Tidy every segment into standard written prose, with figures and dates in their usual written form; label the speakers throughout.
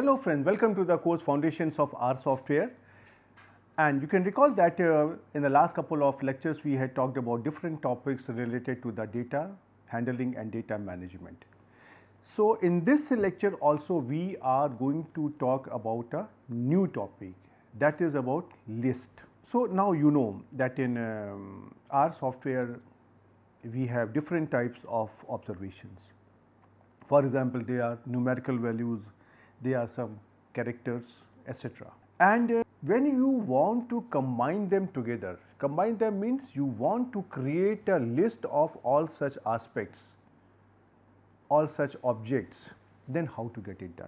Speaker 1: Hello friends, welcome to the course Foundations of R Software. And you can recall that in the last couple of lectures we had talked about different topics related to the data handling and data management. So in this lecture also we are going to talk about a new topic, that is about list. So now you know that in R software we have different types of observations. For example, they are numerical values, they are some characters, etc. And when you want to combine them together, combine them means you want to create a list of all such aspects, all such objects, then how to get it done?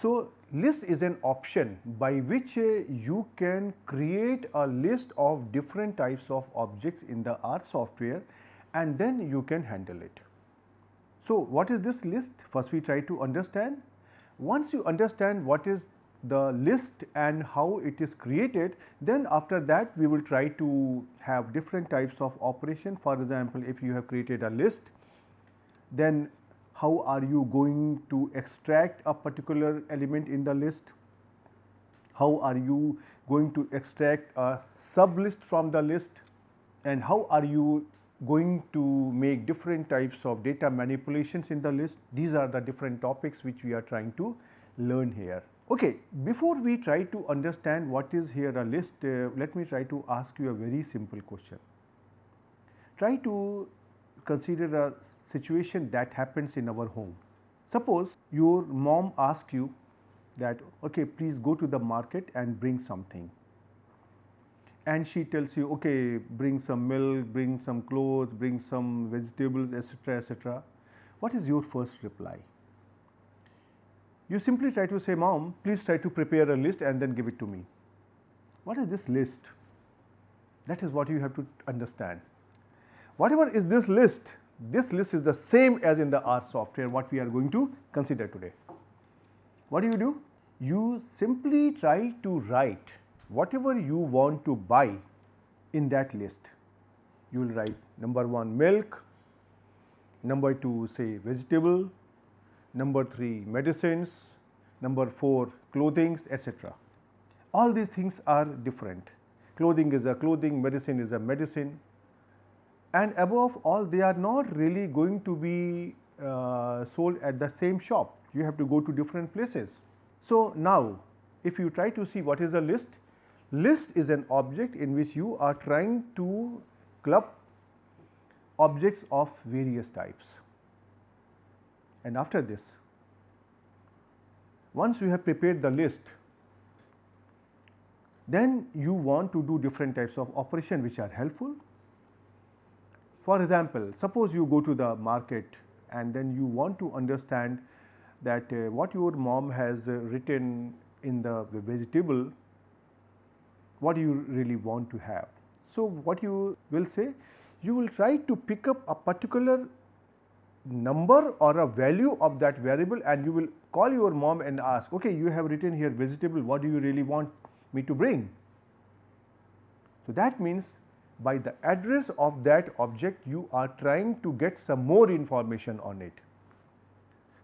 Speaker 1: So list is an option by which you can create a list of different types of objects in the R software and then you can handle it. So what is this list? First we try to understand. Once you understand what is the list and how it is created, then after that we will try to have different types of operation. For example, if you have created a list, then how are you going to extract a particular element in the list? How are you going to extract a sub list from the list? And how are you going to make different types of data manipulations in the list? These are the different topics which we are trying to learn here. Okay, before we try to understand what is here a list, let me try to ask you a very simple question. Try to consider a situation that happens in our home. Suppose your mom asks you that, okay, please go to the market and bring something. And she tells you, okay, bring some milk, bring some clothes, bring some vegetables, etc., etc. What is your first reply? You simply try to say, Mom, please try to prepare a list and then give it to me. What is this list? That is what you have to understand. Whatever is this list is the same as in the R software, what we are going to consider today. What do? You simply try to write whatever you want to buy in that list. You will write number 1 milk, number 2 say vegetable, number 3 medicines, number 4 clothing, etc. All these things are different. Clothing is a clothing, medicine is a medicine, and above all they are not really going to be sold at the same shop. You have to go to different places. So now if you try to see what is a list, list is an object in which you are trying to club objects of various types. And after this, once you have prepared the list, then you want to do different types of operation which are helpful. For example, suppose you go to the market and then you want to understand that what your mom has written in the vegetable, what do you really want to have. So what you will say, you will try to pick up a particular number or a value of that variable and you will call your mom and ask, okay, you have written here vegetable, what do you really want me to bring? So that means by the address of that object you are trying to get some more information on it.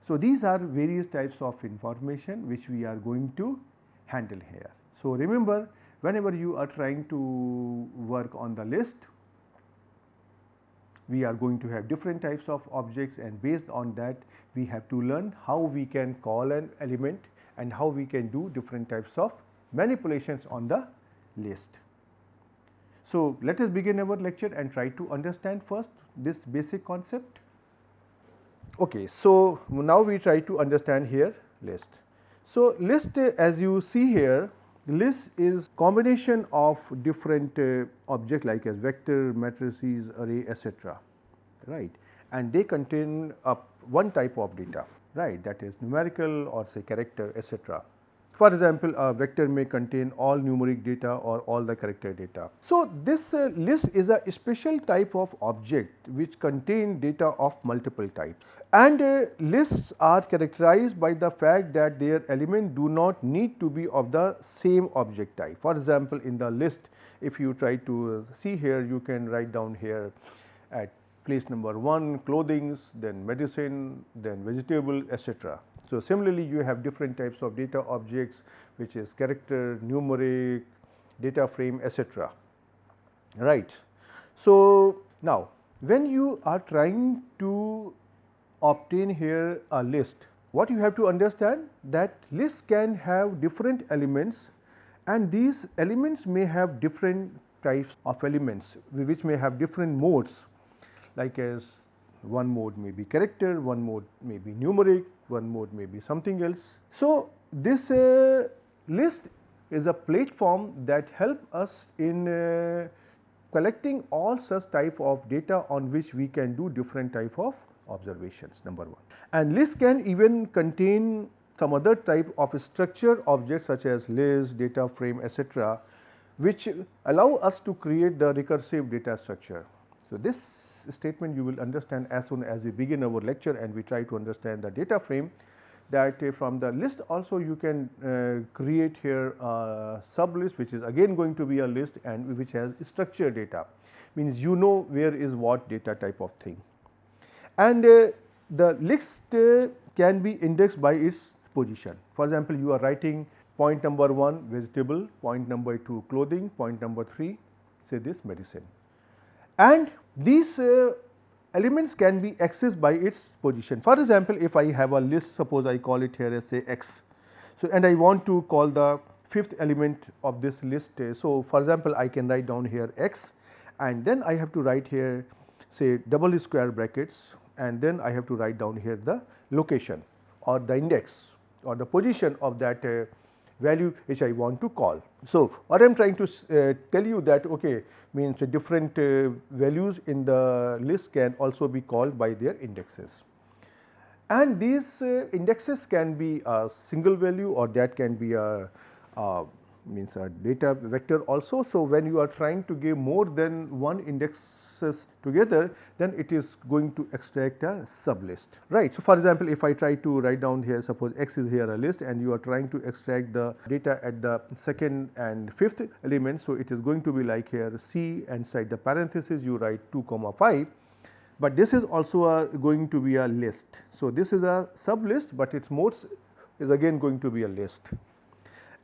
Speaker 1: So these are various types of information which we are going to handle here. So remember, whenever you are trying to work on the list, we are going to have different types of objects, and based on that we have to learn how we can call an element and how we can do different types of manipulations on the list. So let us begin our lecture and try to understand first this basic concept. Okay, so now we try to understand here list. So list, as you see here, list is combination of different objects like as vector, matrices, array, etc. right, and they contain one type of data, right, that is numerical or say character, etc. For example, a vector may contain all numeric data or all the character data. So this list is a special type of object which contain data of multiple types, and lists are characterized by the fact that their elements do not need to be of the same object type. For example, in the list, if you try to see here, you can write down here at place number 1 clothings, then medicine, then vegetable, etc. So, similarly you have different types of data objects, which is character, numeric, data frame, etc. Right. So, now when you are trying to obtain here a list, what you have to understand that list can have different elements, and these elements may have different types of elements which may have different modes, like as one mode may be character, one mode may be numeric, one mode may be something else. So, this list is a platform that help us in collecting all such type of data on which we can do different type of observations, number 1. And list can even contain some other type of structure objects such as list, data frame, etc., which allow us to create the recursive data structure. So, this statement you will understand as soon as we begin our lecture and we try to understand the data frame, that from the list also you can create here a sub list, which is again going to be a list and which has structured data, means you know where is what data type of thing. And the list can be indexed by its position. For example, you are writing point number 1 vegetable, point number 2 clothing, point number 3 say this medicine, and these elements can be accessed by its position. For example, if I have a list, suppose I call it here as say x. So, and I want to call the 5th element of this list. So, for example, I can write down here x, and then I have to write here say double square brackets, and then I have to write down here the location or the index or the position of that value which I want to call. So, what I am trying to tell you that okay, means different values in the list can also be called by their indexes, and these indexes can be a single value or that can be a means a data vector also. So, when you are trying to give more than one indexes together, then it is going to extract a sub list, right. So, for example, if I try to write down here, suppose x is here a list and you are trying to extract the data at the 2nd and 5th element. So, it is going to be like here C, and inside the parenthesis you write 2 comma 5, but this is also going to be a list. So, this is a sub list, but its modes is again going to be a list,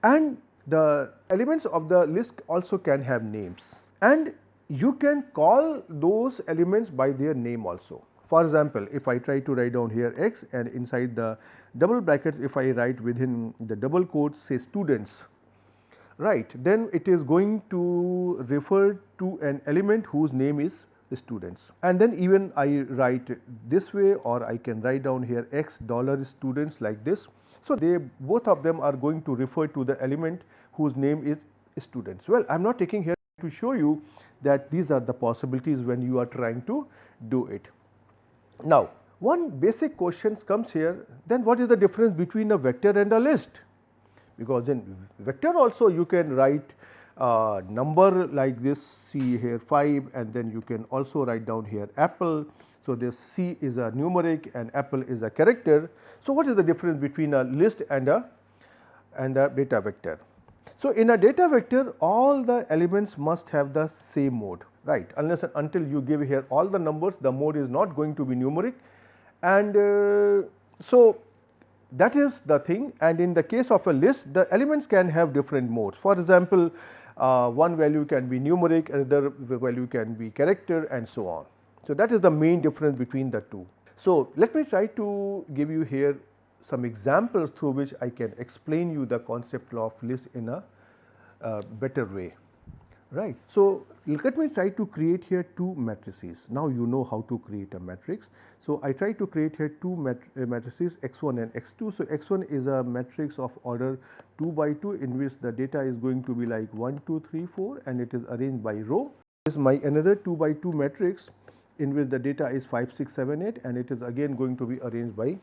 Speaker 1: and the elements of the list also can have names, and you can call those elements by their name also. For example, if I try to write down here x and inside the double brackets if I write within the double quotes say students, right, then it is going to refer to an element whose name is students, and then even I write this way, or I can write down here x dollar students like this. So, they both of them are going to refer to the element whose name is students. Well, I am not taking here to show you that these are the possibilities when you are trying to do it. Now, one basic question comes here, then what is the difference between a vector and a list? Because in vector also you can write number like this, see here 5, and then you can also write down here apple. So, this C is a numeric and apple is a character. So, what is the difference between a list and a data vector? So, in a data vector all the elements must have the same mode, right, unless and until you give here all the numbers, the mode is not going to be numeric, and so that is the thing. And in the case of a list, the elements can have different modes. For example, one value can be numeric, another value can be character, and so on. So, that is the main difference between the two. So, let me try to give you here some examples through which I can explain you the concept of list in a better way, right. So, let me try to create here two matrices. Now, you know how to create a matrix. So, I try to create here two matrices x1 and x2. So, x1 is a matrix of order 2 by 2 in which the data is going to be like 1, 2, 3, 4 and it is arranged by row. This is my another 2 by 2 matrix in which the data is 5, 6, 7, 8 and it is again going to be arranged by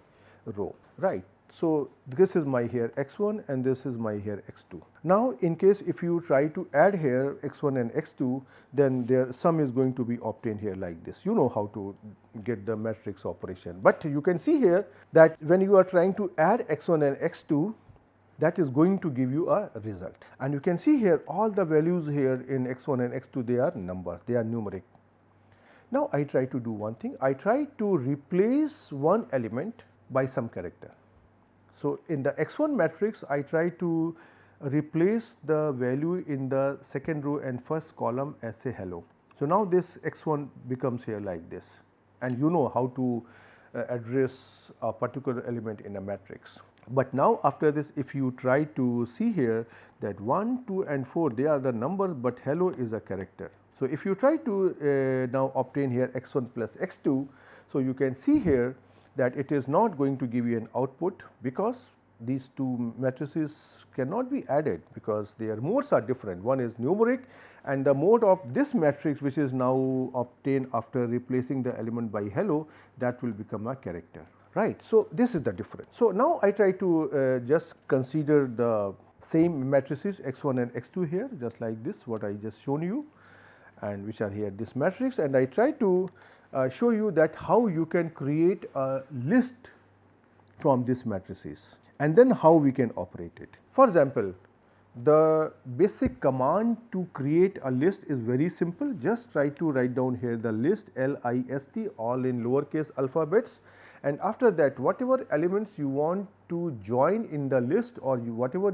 Speaker 1: row, right. So, this is my here x1 and this is my here x2. Now, in case if you try to add here x1 and x2, then their sum is going to be obtained here like this. You know how to get the matrix operation, but you can see here that when you are trying to add x1 and x2, that is going to give you a result. And you can see here all the values here in x1 and x2, they are numbers, they are numeric. Now, I try to do one thing, I try to replace one element by some character. So, in the x1 matrix, I try to replace the value in the second row and first column as say hello. So, now this x1 becomes here like this, and you know how to address a particular element in a matrix. But now, after this, if you try to see here that 1, 2 and 4 they are the numbers, but hello is a character. So, if you try to now obtain here x1 plus x2, so you can see here that it is not going to give you an output, because these two matrices cannot be added, because their modes are different. One is numeric, and the mode of this matrix, which is now obtained after replacing the element by hello, that will become a character, right. So, this is the difference. So, now I try to just consider the same matrices x1 and x2 here, just like this what I just shown you, and which are here this matrix, and I try to show you that how you can create a list from these matrices, and then how we can operate it. For example, the basic command to create a list is very simple. Just try to write down here the list, list, all in lowercase alphabets, and after that whatever elements you want to join in the list, or whatever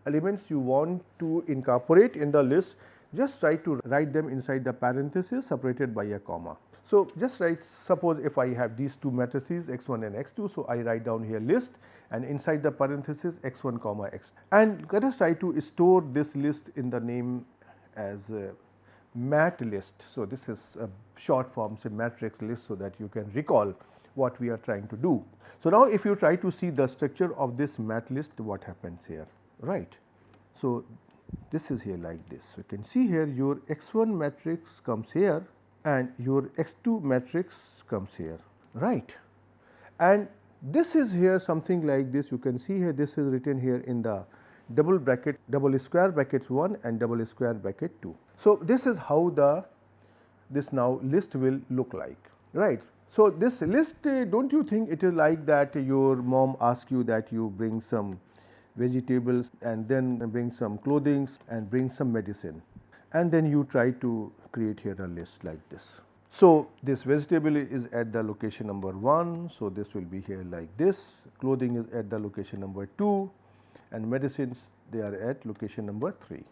Speaker 1: elements you want to incorporate in the list, just try to write them inside the parenthesis separated by a comma. So, just write, suppose if I have these two matrices x1 and x2, so I write down here list, and inside the parenthesis x1 comma x, and let us try to store this list in the name as mat list. So, this is a short form, say matrix list, so that you can recall what we are trying to do. So, now if you try to see the structure of this mat list, what happens here, right. So, this is here like this. So, you can see here your x1 matrix comes here and your x2 matrix comes here, right. And this is here something like this. You can see here this is written here in the double bracket, double square brackets 1 and double square bracket 2. So, this is how this now list will look like, right. So, this list, don't you think it is like that your mom asks you that you bring some vegetables and then bring some clothing and bring some medicine, and then you try to create here a list like this. So, this vegetable is at the location number 1, so this will be here like this, clothing is at the location number 2, and medicines they are at location number 3.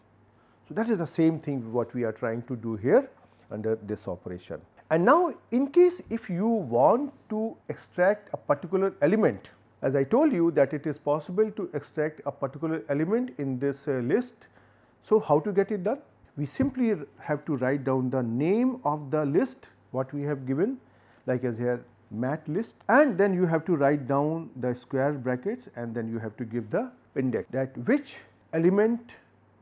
Speaker 1: So, that is the same thing what we are trying to do here under this operation. And now, in case if you want to extract a particular element, as I told you that it is possible to extract a particular element in this list. So, how to get it done? We simply have to write down the name of the list what we have given, like as here mat list, and then you have to write down the square brackets, and then you have to give the index, that which element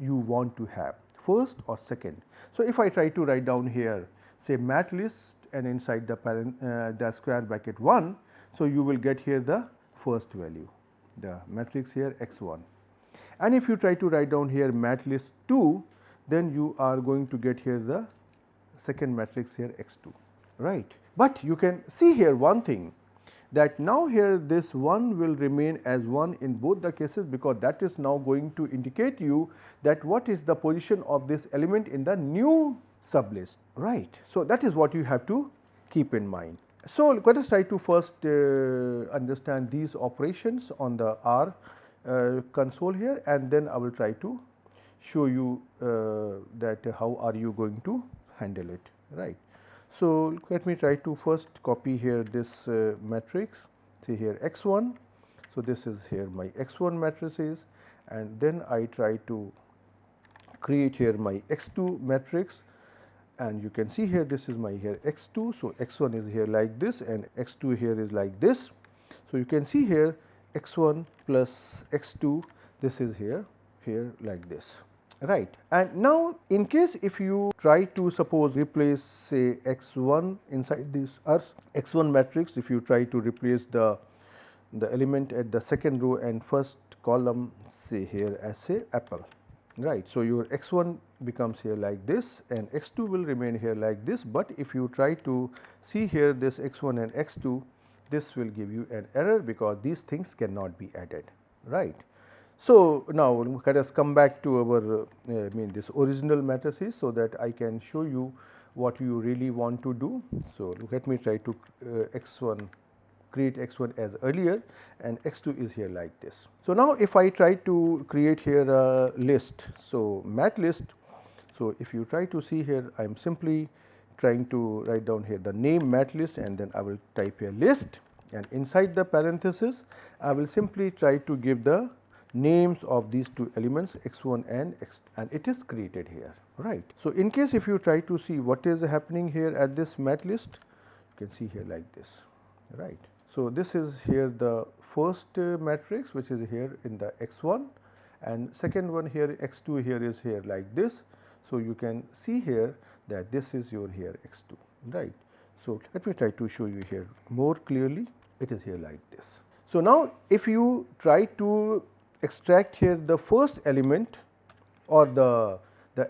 Speaker 1: you want to have, first or second. So, if I try to write down here say mat list and inside the square bracket 1, so you will get here the first value, the matrix here x1, and if you try to write down here mat list 2, then you are going to get here the second matrix here x2, right. But you can see here one thing, that now here this 1 will remain as 1 in both the cases, because that is now going to indicate you that what is the position of this element in the new sublist, right. So, that is what you have to keep in mind. So, let us try to first understand these operations on the R console here, and then I will try to show you that how are you going to handle it, right. So, let me try to first copy here this matrix, say here x1. So, this is here my x1 matrices, and then I try to create here my x2 matrix, and you can see here this is my here x2. So, x1 is here like this and x2 here is like this. So, you can see here x1 plus x2, this is here like this, right. And now, in case if you try to suppose replace say x1 inside this x1 matrix, if you try to replace the element at the second row and first column say here as say apple, right. So, your x1 becomes here like this and x2 will remain here like this, but if you try to see here this x1 and x2, this will give you an error, because these things cannot be added, right. So, now let us come back to our this original matrices, so that I can show you what you really want to do. So, let me try to x1 create x1 as earlier and x2 is here like this. So, now if I try to create here a list, so mat list. So, if you try to see here, I am simply trying to write down here the name mat list and then I will type here list, and inside the parenthesis I will simply try to give the names of these two elements x1 and x2, and it is created here, right. So, in case if you try to see what is happening here at this mat list, you can see here like this, right. So, this is here the first matrix which is here in the x1, and second one here x2 here is here like this. So, you can see here that this is your here x2, right. So, let me try to show you here more clearly, it is here like this. So, now if you try to extract here the first element or the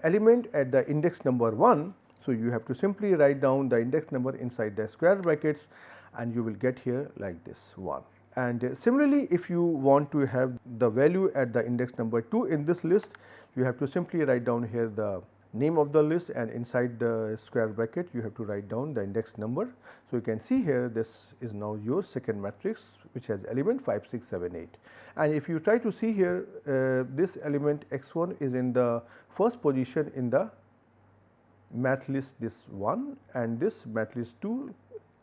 Speaker 1: element at the index number 1. So, you have to simply write down the index number inside the square brackets and you will get here like this 1. And similarly, if you want to have the value at the index number 2 in this list, you have to simply write down here the name of the list and inside the square bracket you have to write down the index number. So, you can see here this is now your second matrix which has element 5, 6, 7, 8. And if you try to see here this element x1 is in the first position in the mat list this 1, and this mat list 2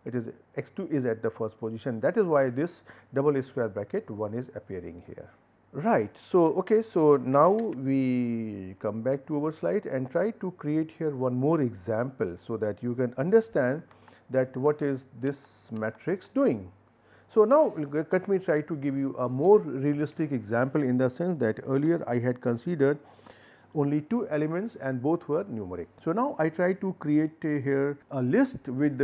Speaker 1: it is x2 is at the first position, that is why this double square bracket 1 is appearing here. Right. So, okay. So, now we come back to our slide and try to create here one more example, so that you can understand that what is this matrix doing. So, now let me try to give you a more realistic example in the sense that earlier I had considered only 2 elements and both were numeric. So, now I try to create here a list with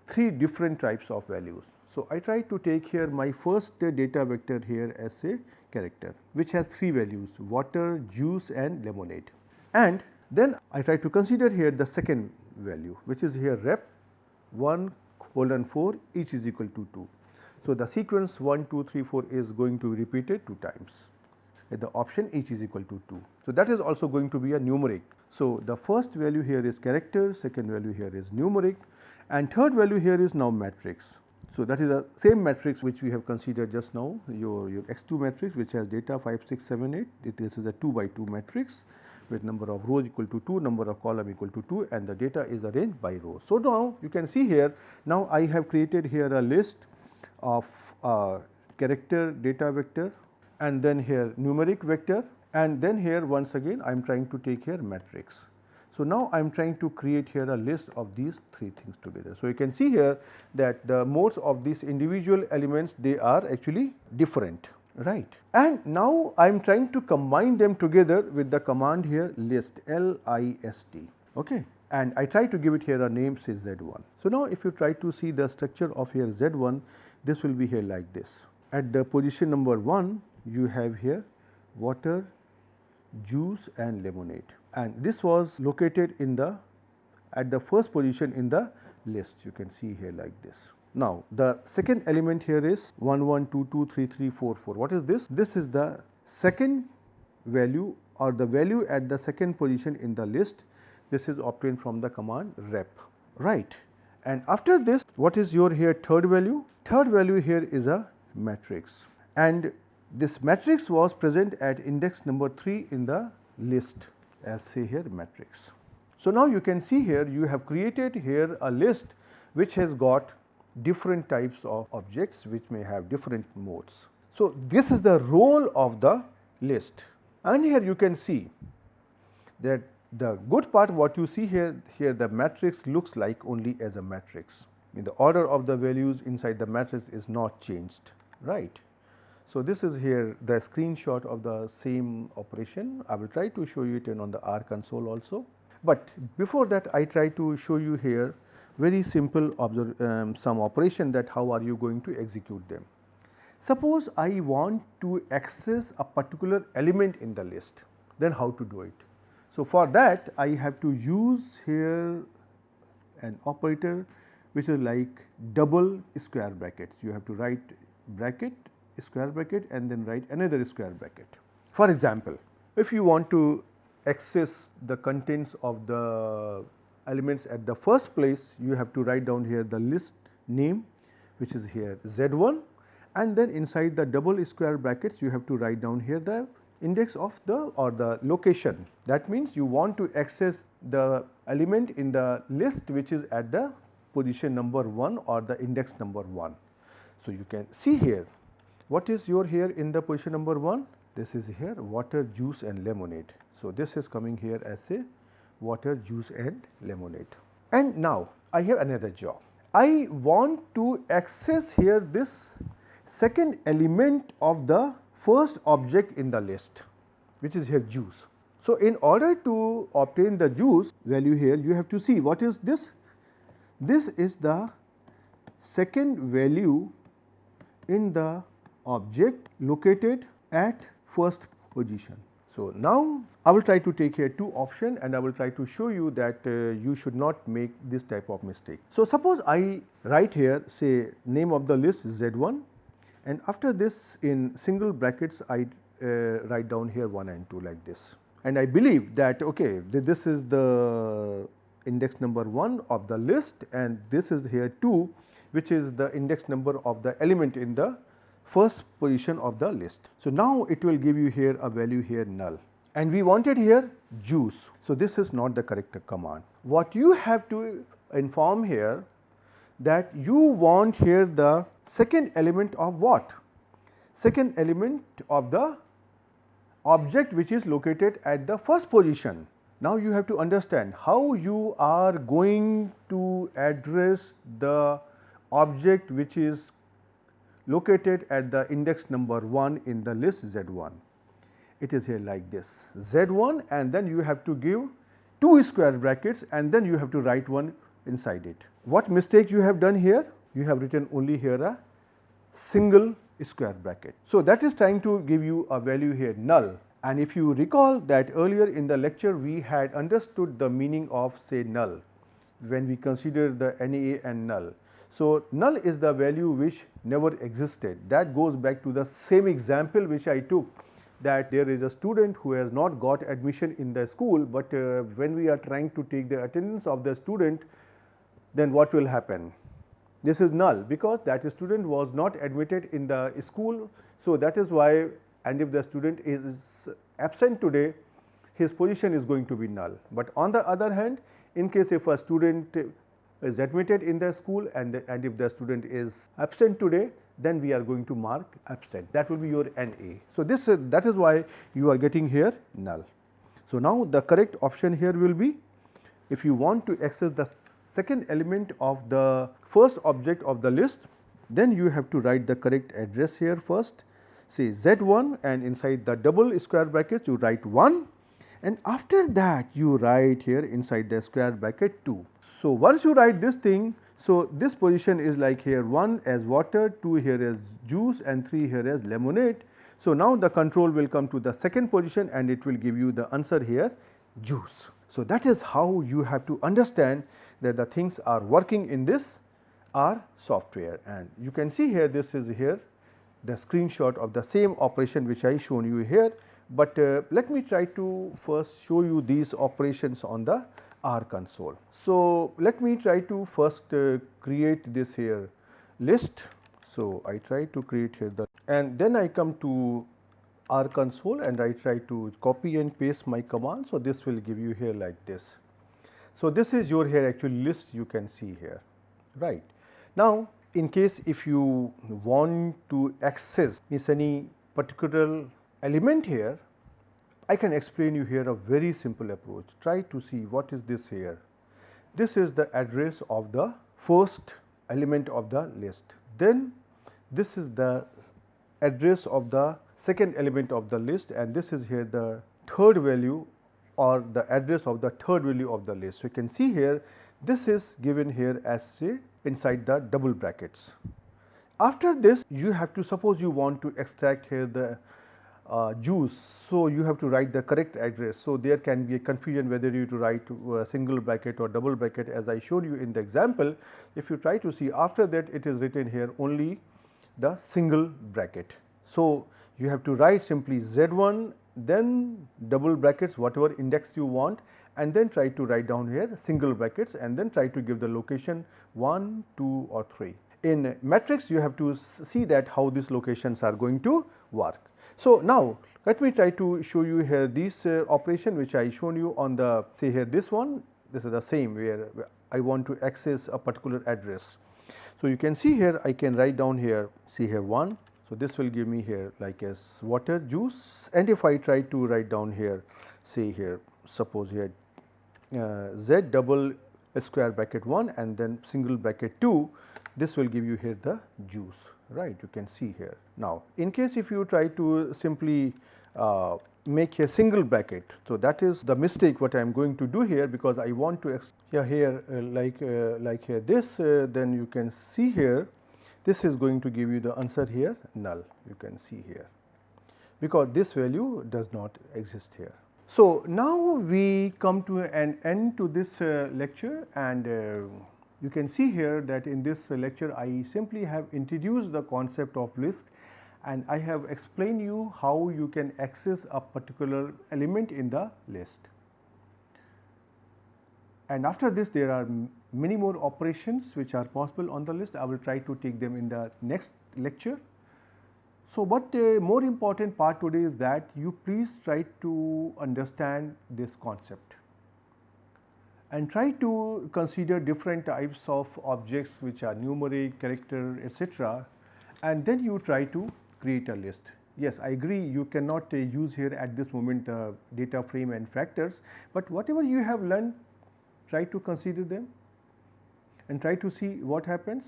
Speaker 1: 3 different types of values. So, I try to take here my first data vector here as a character which has 3 values water, juice and lemonade, and then I try to consider here the second value which is here rep 1:4 each is equal to 2. So, the sequence 1, 2, 3, 4 is going to be repeated 2 times at the option each is equal to 2. So, that is also going to be a numeric. So, the first value here is character, second value here is numeric, and third value here is now matrix. So, that is the same matrix which we have considered just now, your x2 matrix which has data 5, 6, 7, 8. This is a 2 by 2 matrix with number of rows equal to 2, number of column equal to 2, and the data is arranged by rows. So, now you can see here, now I have created here a list of character data vector and then here numeric vector, and then here once again I am trying to take here matrix. So, now I am trying to create here a list of these 3 things together. So, you can see here that the modes of these individual elements they are actually different, right. And now I am trying to combine them together with the command here list LIST, okay, and I try to give it here a name say Z1. So, now if you try to see the structure of here Z1, this will be here like this. At the position number 1 you have here water, juice and lemonade, and this was located in the at the first position in the list, you can see here like this. Now, the second element here is 1, 1, 2, 2, 3, 3, 4, 4. What is this? This is the second value or the value at the second position in the list. This is obtained from the command rep, right. And after this, what is your here third value? Third value here is a matrix, and this matrix was present at index number 3 in the list as say here matrix. So, now you can see here you have created here a list which has got different types of objects which may have different modes. So, this is the role of the list, and here you can see that the good part what you see here the matrix looks like only as a matrix. The order of the values inside the matrix is not changed, right. So, this is here the screenshot of the same operation. I will try to show you it on the R console also, but before that I try to show you here very simple some operation that how are you going to execute them. Suppose I want to access a particular element in the list, then how to do it. So, for that I have to use here an operator which is like double square brackets. You have to write bracket square bracket and then write another square bracket. For example, if you want to access the contents of the elements at the first place, you have to write down here the list name, which is here Z1, and then inside the double square brackets you have to write down here the index of the or the location. That means you want to access the element in the list which is at the position number 1 or the index number 1. So, you can see here what is your here in the position number 1. This is here water, juice and lemonade. So, this is coming here as a water, juice and lemonade. And now, I have another job. I want to access here this second element of the first object in the list, which is here juice. So, in order to obtain the juice value here, you have to see what is this. This is the second value in the object located at first position. So, now I will try to take here two options and I will try to show you that you should not make this type of mistake. So, suppose I write here say name of the list Z1, and after this in single brackets I write down here 1 and 2 like this, and I believe that okay, this is the index number 1 of the list and this is here 2, which is the index number of the element in the first position of the list. So, now it will give you here a value here null, and we wanted here juice. So, this is not the correct command. What you have to inform here that you want here the second element of what? Second element of the object which is located at the first position. Now, you have to understand how you are going to address the object which is located at the index number 1 in the list Z1. It is here like this Z1, and then you have to give 2 square brackets and then you have to write 1 inside it. What mistake you have done here? You have written only here a single square bracket. So, that is trying to give you a value here null, and if you recall that earlier in the lecture we had understood the meaning of say null when we consider the NA and null. So, null is the value which never existed. That goes back to the same example which I took, that there is a student who has not got admission in the school, but when we are trying to take the attendance of the student, then what will happen? This is null because that student was not admitted in the school. So, that is why, and if the student is absent today, his position is going to be null. But on the other hand, in case if a student is admitted in the school and if the student is absent today, then we are going to mark absent. That will be your NA. So, that is why you are getting here null. So, now the correct option here will be, if you want to access the second element of the first object of the list, then you have to write the correct address here first, say Z1, and inside the double square brackets you write 1, and after that you write here inside the square bracket 2. So, once you write this thing, so this position is like here 1 as water, 2 here as juice and 3 here as lemonade. So, now the control will come to the second position and it will give you the answer here juice. So, that is how you have to understand that the things are working in this R software, and you can see here this is here the screenshot of the same operation which I shown you here, but let me try to first show you these operations on the R console. So, let me try to first create this here list. So, I try to create here the, and then I come to R console and I try to copy and paste my command. So, this will give you here like this. So, this is your here actually list you can see here, right. Now, in case if you want to access any particular element here, I can explain you here a very simple approach. Try to see what is this here. This is the address of the first element of the list. Then this is the address of the second element of the list, and this is here the third value or the address of the third value of the list. So, you can see here this is given here as say inside the double brackets. After this you have to, suppose you want to extract here the juice. So, you have to write the correct address. So, there can be a confusion whether you to write single bracket or double bracket, as I showed you in the example. If you try to see, after that it is written here only the single bracket. So, you have to write simply Z1, then double brackets whatever index you want, and then try to write down here single brackets and then try to give the location 1, 2 or 3. In matrix you have to see that how these locations are going to work. So, now let me try to show you here this operation which I shown you on the, say here this one, this is the same where I want to access a particular address. So, you can see here I can write down here, see here 1. So, this will give me here like as water juice, and if I try to write down here, say here suppose here Z double square bracket 1 and then single bracket 2, this will give you here the juice, right, you can see here. Now, in case if you try to simply make a single bracket, so that is the mistake what I am going to do here, because I want to here like here this, then you can see here this is going to give you the answer here null, you can see here, because this value does not exist here. So, now we come to an end to this lecture, and you can see here that in this lecture I simply have introduced the concept of list, and I have explained you how you can access a particular element in the list. And after this there are many more operations which are possible on the list. I will try to take them in the next lecture. So, but more important part today is that you please try to understand this concept and try to consider different types of objects which are numeric, character, etc., and then you try to create a list. Yes, I agree you cannot use here at this moment data frame and factors, but whatever you have learned, try to consider them and try to see what happens.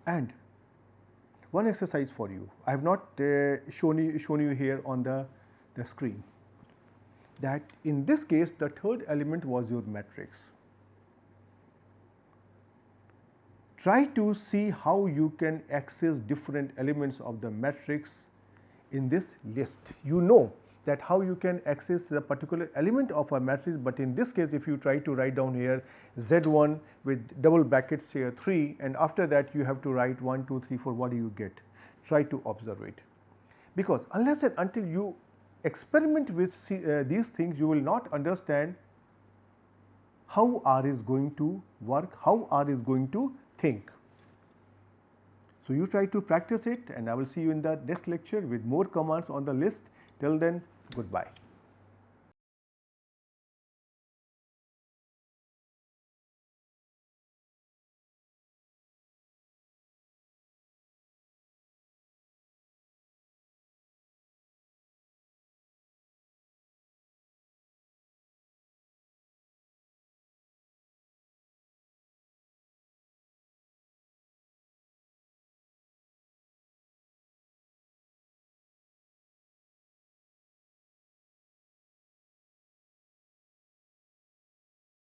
Speaker 1: And one exercise for you, I have not shown you here on the screen, that in this case the third element was your matrix. Try to see how you can access different elements of the matrix in this list. You know that how you can access the particular element of a matrix, but in this case if you try to write down here Z1 with double brackets here 3, and after that you have to write 1, 2, 3, 4, what do you get? Try to observe it, because unless and until you experiment with these things, you will not understand how R is going to work, how R is going to think. So, you try to practice it, and I will see you in the next lecture with more commands on the list. Till then, goodbye.